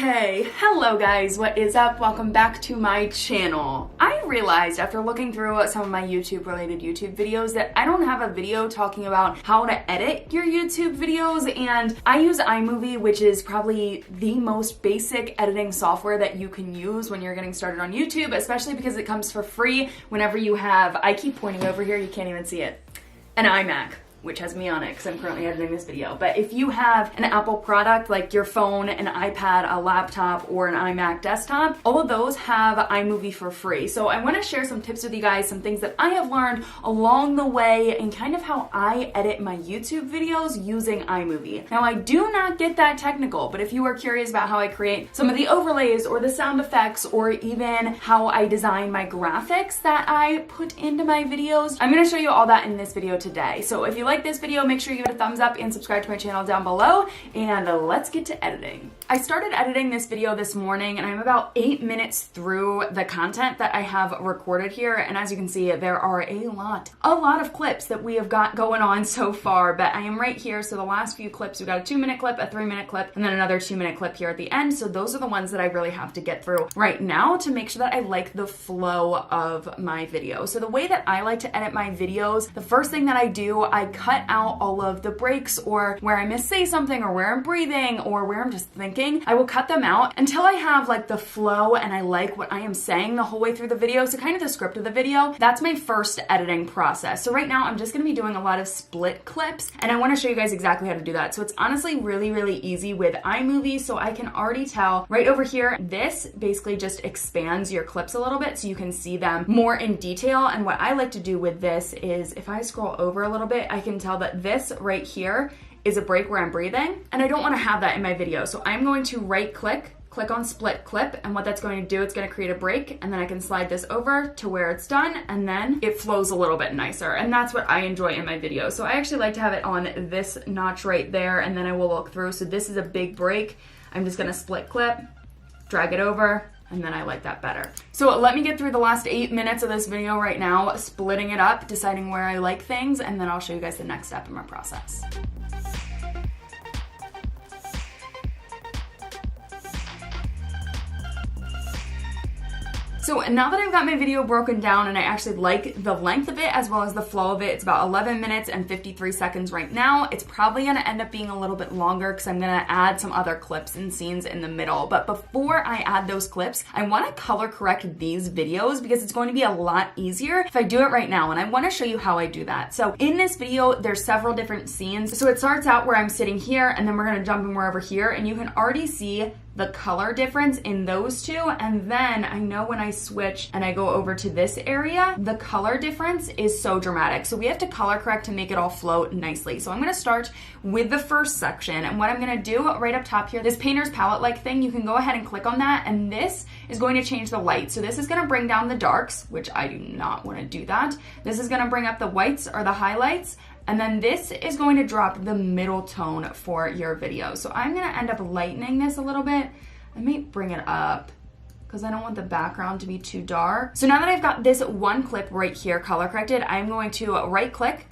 Okay, hello guys, what is up? Welcome back to my channel. I realized after looking through some of my related YouTube videos that I don't have a video talking about how to edit your YouTube videos, and I use iMovie, which is probably the most basic editing software that you can use when you're getting started on YouTube, especially because it comes for free whenever you have, I keep pointing over here, you can't even see it, an iMac, which has me on it because I'm currently editing this video. But if you have an Apple product like your phone, an iPad, a laptop, or an iMac desktop, all of those have iMovie for free. So I want to share some tips with you guys, some things that I have learned along the way and kind of how I edit my YouTube videos using iMovie. Now I do not get that technical, but if you are curious about how I create some of the overlays or the sound effects or even how I design my graphics that I put into my videos, I'm going to show you all that in this video today. So if you like this video, make sure you give it a thumbs up and subscribe to my channel down below, and let's get to editing. I started editing this video this morning and I'm about 8 minutes through the content that I have recorded here, and as you can see there are a lot of clips that we have got going on so far, but I am right here. So the last few clips, we've got a 2-minute clip, a 3-minute clip, and then another 2-minute clip here at the end. So those are the ones that I really have to get through right now to make sure that I like the flow of my video. So the way that I like to edit my videos, the first thing that I do, I cut out all of the breaks or where I missay something or where I'm breathing or where I'm just thinking. I will cut them out until I have like the flow and I like what I am saying the whole way through the video. So kind of the script of the video, that's my first editing process. So right now I'm just gonna be doing a lot of split clips and I wanna show you guys exactly how to do that. So it's honestly really easy with iMovie. So I can already tell right over here, this basically just expands your clips a little bit so you can see them more in detail. And what I like to do with this is if I scroll over a little bit, I can tell that this right here is a break where I'm breathing, and I don't want to have that in my video. So I'm going to right click on split clip, and what that's going to do, it's going to create a break, and then I can slide this over to where it's done, and then it flows a little bit nicer, and that's what I enjoy in my video. So I actually like to have it on this notch right there, and then I will look through. So this is a big break. I'm just going to split clip, drag it over, and then I like that better. So let me get through the last 8 minutes of this video right now, splitting it up, deciding where I like things, and then I'll show you guys the next step in my process. So now that I've got my video broken down and I actually like the length of it as well as the flow of it, it's about 11 minutes and 53 seconds right now. It's probably gonna end up being a little bit longer because I'm gonna add some other clips and scenes in the middle. But before I add those clips, I wanna color correct these videos because it's going to be a lot easier if I do it right now, and I wanna show you how I do that. So in this video, there's several different scenes. So it starts out where I'm sitting here, and then we're gonna jump in where over here, and you can already see the color difference in those two. And then I know when I switch and I go over to this area, the color difference is so dramatic. So we have to color correct to make it all float nicely. So I'm gonna start with the first section, and what I'm gonna do right up top here, this painter's palette like thing, you can go ahead and click on that, and this is going to change the light. So this is gonna bring down the darks, which I do not wanna do that. This is gonna bring up the whites or the highlights, and then this is going to drop the middle tone for your video. So I'm gonna end up lightening this a little bit. I might bring it up because I don't want the background to be too dark. So now that I've got this one clip right here color corrected, I'm going to right click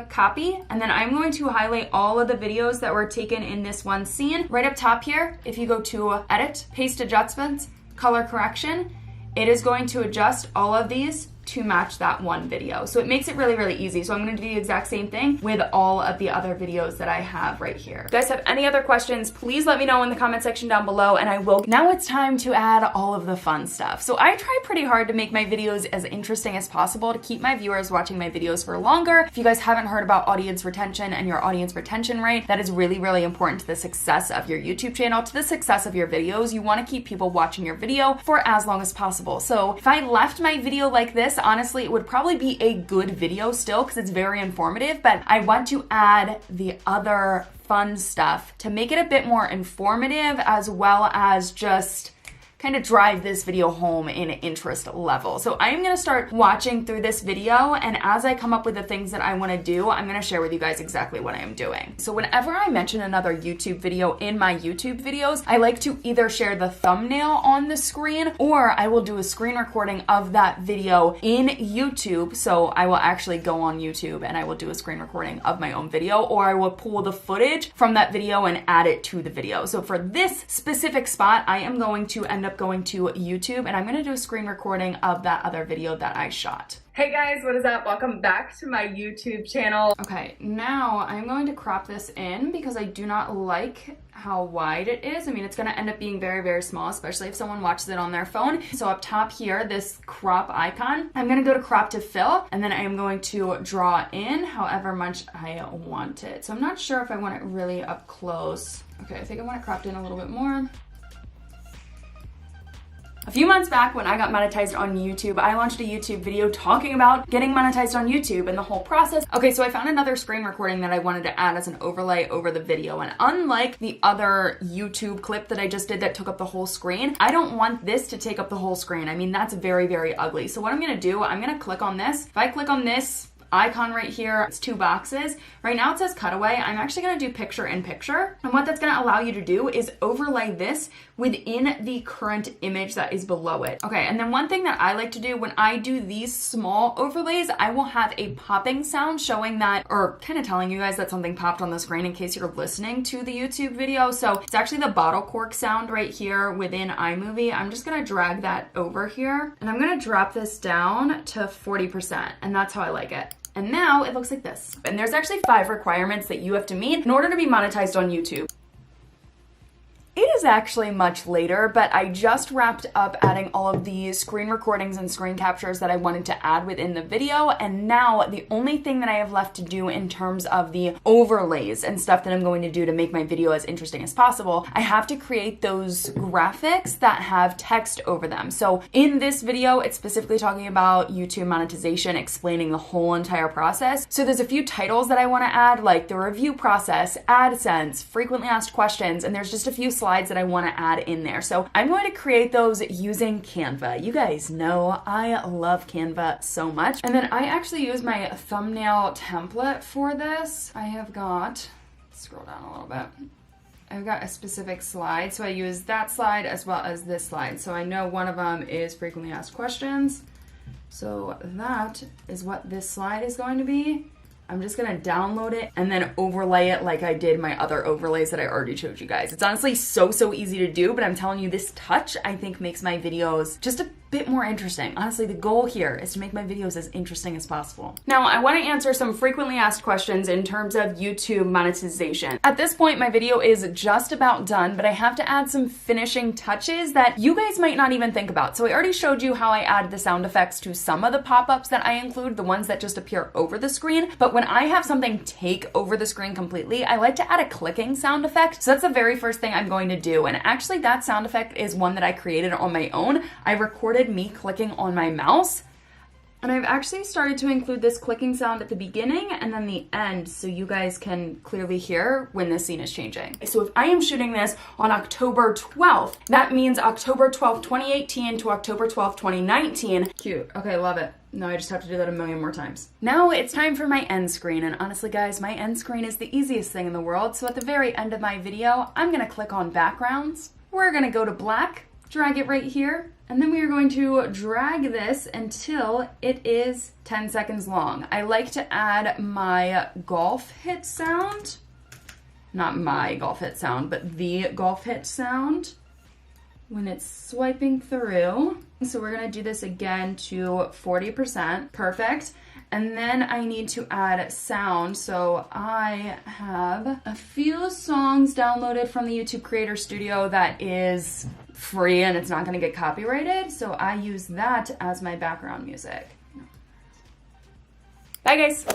copy, and then I'm going to highlight all of the videos that were taken in this one scene. Right up top here, if you go to edit, paste adjustments, color correction, it is going to adjust all of these to match that one video. So it makes it really easy. So I'm gonna do the exact same thing with all of the other videos that I have right here. If you guys have any other questions, please let me know in the comment section down below, and I will. Now it's time to add all of the fun stuff. So I try pretty hard to make my videos as interesting as possible to keep my viewers watching my videos for longer. If you guys haven't heard about audience retention and your audience retention rate, that is really important to the success of your YouTube channel, to the success of your videos. You wanna keep people watching your video for as long as possible. So if I left my video like this, honestly, it would probably be a good video still because it's very informative, but I want to add the other fun stuff to make it a bit more informative as well as just kind of drive this video home in interest level. So I'm gonna start watching through this video, and as I come up with the things that I wanna do, I'm gonna share with you guys exactly what I am doing. So whenever I mention another YouTube video in my YouTube videos, I like to either share the thumbnail on the screen, or I will do a screen recording of that video in YouTube. So I will actually go on YouTube and I will do a screen recording of my own video, or I will pull the footage from that video and add it to the video. So for this specific spot, I am going to end up going to YouTube and I'm going to do a screen recording of that other video that I shot. Hey guys, what is up? Welcome back to my YouTube channel. Okay, now I'm going to crop this in because I do not like how wide it is. I mean, it's gonna end up being very, very small, especially if someone watches it on their phone. So up top here, this crop icon, I'm gonna go to crop to fill, and then I am going to draw in however much I want it. So I'm not sure if I want it really up close. Okay, I think I want it cropped in a little bit more. A few months back when I got monetized on YouTube, I launched a YouTube video talking about getting monetized on YouTube and the whole process. Okay, so I found another screen recording that I wanted to add as an overlay over the video. And unlike the other YouTube clip that I just did that took up the whole screen, I don't want this to take up the whole screen. I mean, that's very, very ugly. So what I'm gonna do, I'm gonna click on this. If I click on this icon right here, it's two boxes. Right now it says cutaway. I'm actually gonna do picture in picture. And what that's gonna allow you to do is overlay this within the current image that is below it. Okay, and then one thing that I like to do when I do these small overlays, I will have a popping sound showing that, or kind of telling you guys that something popped on the screen in case you're listening to the YouTube video. So it's actually the bottle cork sound right here within iMovie. I'm just gonna drag that over here and I'm gonna drop this down to 40%, and that's how I like it. And now it looks like this. And there's actually 5 requirements that you have to meet in order to be monetized on YouTube. It is actually much later, but I just wrapped up adding all of the screen recordings and screen captures that I wanted to add within the video, and now the only thing that I have left to do in terms of the overlays and stuff that I'm going to do to make my video as interesting as possible, I have to create those graphics that have text over them. So in this video, it's specifically talking about YouTube monetization, explaining the whole entire process. So there's a few titles that I want to add, like the review process, AdSense, frequently asked questions, and there's just a few slides that I want to add in there. So I'm going to create those using Canva. You guys know I love Canva so much. And then I actually use my thumbnail template for this. I have got, scroll down a little bit. I've got a specific slide. So I use that slide as well as this slide. So I know one of them is frequently asked questions. So that is what this slide is going to be. I'm just gonna download it and then overlay it like I did my other overlays that I already showed you guys. It's honestly so easy to do, but I'm telling you, this touch I think makes my videos just a bit more interesting. Honestly, the goal here is to make my videos as interesting as possible. Now, I want to answer some frequently asked questions in terms of YouTube monetization. At this point, my video is just about done, but I have to add some finishing touches that you guys might not even think about. So I already showed you how I add the sound effects to some of the pop-ups that I include, the ones that just appear over the screen. But when I have something take over the screen completely, I like to add a clicking sound effect. So that's the very first thing I'm going to do. And actually that sound effect is one that I created on my own. I recorded me clicking on my mouse, and I've actually started to include this clicking sound at the beginning and then the end so you guys can clearly hear when the scene is changing. So if I am shooting this on October 12th, that means October 12th, 2018 to October 12th, 2019. Cute. Okay, love it. No, I just have to do that a million more times. Now it's time for my end screen, and honestly guys, my end screen is the easiest thing in the world. So at the very end of my video, I'm gonna click on backgrounds. We're gonna go to black, drag it right here, and then we are going to drag this until it is 10 seconds long. I like to add my golf hit sound. Not my golf hit sound, but the golf hit sound when it's swiping through. So we're gonna do this again to 40%, perfect. And then I need to add sound. So I have a few songs downloaded from the YouTube Creator Studio that is free and it's not gonna get copyrighted. So I use that as my background music. Bye guys.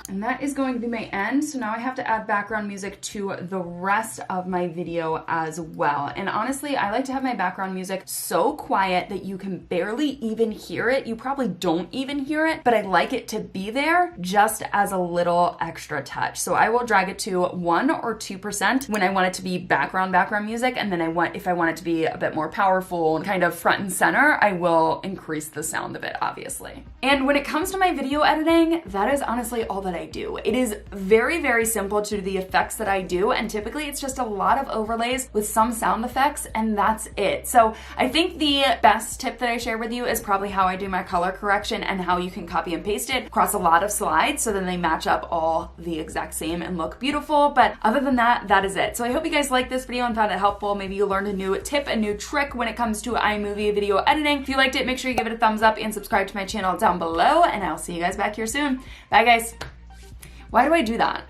And And that is going to be my end. So now I have to add background music to the rest of my video as well. And honestly, I like to have my background music so quiet that you can barely even hear it. You probably don't even hear it, but I like it to be there just as a little extra touch. So I will drag it to 1 or 2% when I want it to be background music. And then if I want it to be a bit more powerful and kind of front and center, I will increase the sound of it, obviously. And when it comes to my video editing, that is honestly all that I do. It is very, very simple to do the effects that I do, and typically it's just a lot of overlays with some sound effects, and that's it. So I think the best tip that I share with you is probably how I do my color correction and how you can copy and paste it across a lot of slides so then they match up all the exact same and look beautiful. But other than that, that is it. So I hope you guys liked this video and found it helpful. Maybe you learned a new tip, a new trick when it comes to iMovie video editing. If you liked it, make sure you give it a thumbs up and subscribe to my channel down below, and I'll see you guys back here soon. Bye guys. Why do I do that?